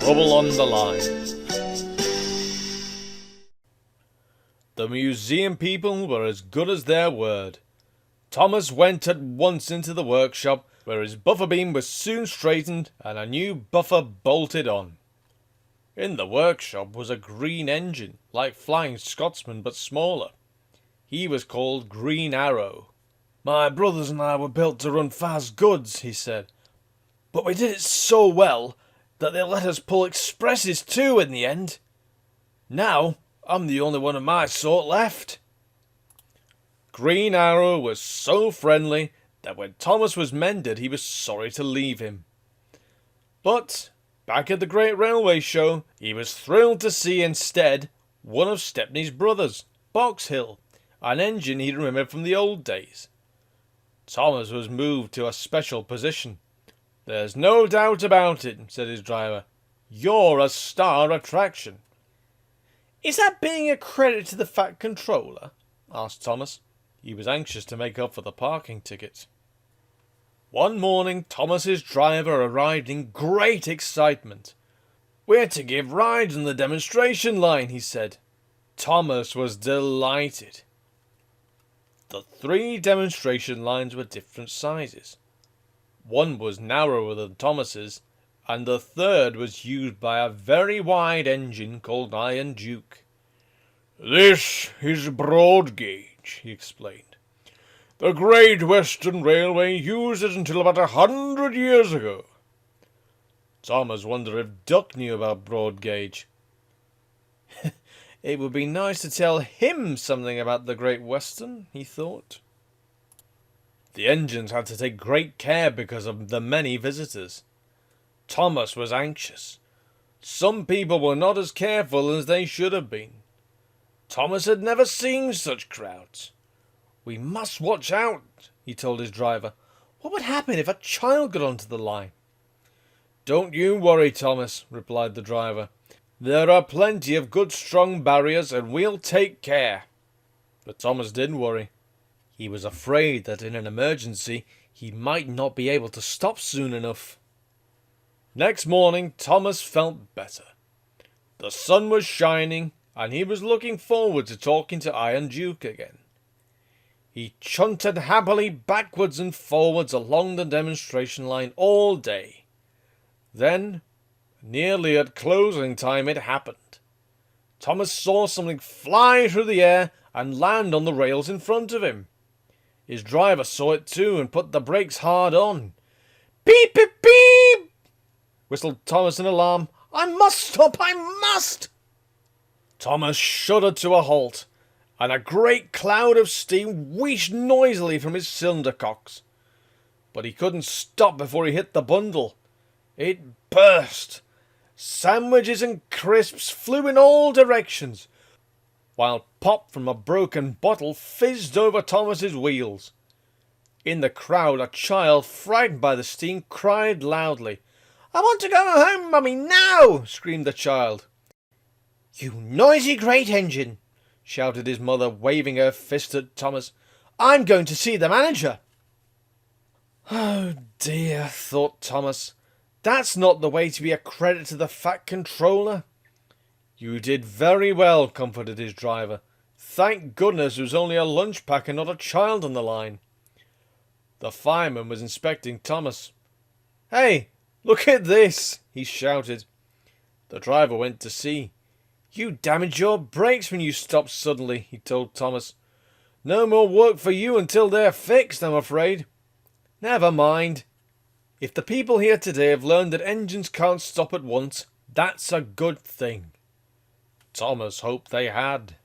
trouble on the line. The museum people were as good as their word. Thomas went at once into the workshop, where his buffer beam was soon straightened and a new buffer bolted on. In the workshop was a green engine, like Flying Scotsman but smaller. He was called Green Arrow. "My brothers and I were built to run fast goods," he said, "but we did it so well that they let us pull expresses too in the end. Now I'm the only one of my sort left." Green Arrow was so friendly that when Thomas was mended he was sorry to leave him. But back at the Great Railway Show, he was thrilled to see instead one of Stepney's brothers, Box Hill, an engine he remembered from the old days. Thomas was moved to a special position. "There's no doubt about it," said his driver. "You're a star attraction." "Is that being a credit to the Fat Controller?" asked Thomas. He was anxious to make up for the parking ticket. One morning, Thomas's driver arrived in great excitement. "We're to give rides on the demonstration line," he said. Thomas was delighted. The 3 demonstration lines were different sizes. One was narrower than Thomas's, and the third was used by a very wide engine called Iron Duke. "This is broad gauge," he explained. "The Great Western Railway used it until about 100 years ago." Thomas wondered if Duck knew about broad gauge. It would be nice to tell him something about the Great Western, he thought. The engines had to take great care because of the many visitors. Thomas was anxious. Some people were not as careful as they should have been. Thomas had never seen such crowds. "We must watch out," he told his driver. "What would happen if a child got onto the line?" "Don't you worry, Thomas," replied the driver. "There are plenty of good strong barriers and we'll take care." But Thomas didn't worry. He was afraid that in an emergency he might not be able to stop soon enough. Next morning Thomas felt better. The sun was shining and he was looking forward to talking to Iron Duke again. He chunted happily backwards and forwards along the demonstration line all day. Then, nearly at closing time, it happened. Thomas saw something fly through the air and land on the rails in front of him. His driver saw it too and put the brakes hard on. "Beep, beep, beep!" whistled Thomas in alarm. "I must stop! I must!" Thomas shuddered to a halt, and a great cloud of steam wheezed noisily from his cylinder cocks. But he couldn't stop before he hit the bundle. It burst. Sandwiches and crisps flew in all directions, while pop from a broken bottle fizzed over Thomas's wheels. In the crowd, a child, frightened by the steam, cried loudly. "I want to go home, Mummy, now!" screamed the child. "You noisy great engine!" shouted his mother, waving her fist at Thomas. "I'm going to see the manager." "Oh dear," thought Thomas. "That's not the way to be a credit to the Fat Controller." "You did very well," comforted his driver. "Thank goodness it was only a lunch pack and not a child on the line." The fireman was inspecting Thomas. "Hey, look at this!" he shouted. The driver went to see. "You damaged your brakes when you stopped suddenly," he told Thomas. "No more work for you until they're fixed, I'm afraid." "Never mind. If the people here today have learned that engines can't stop at once, that's a good thing." Thomas hoped they had.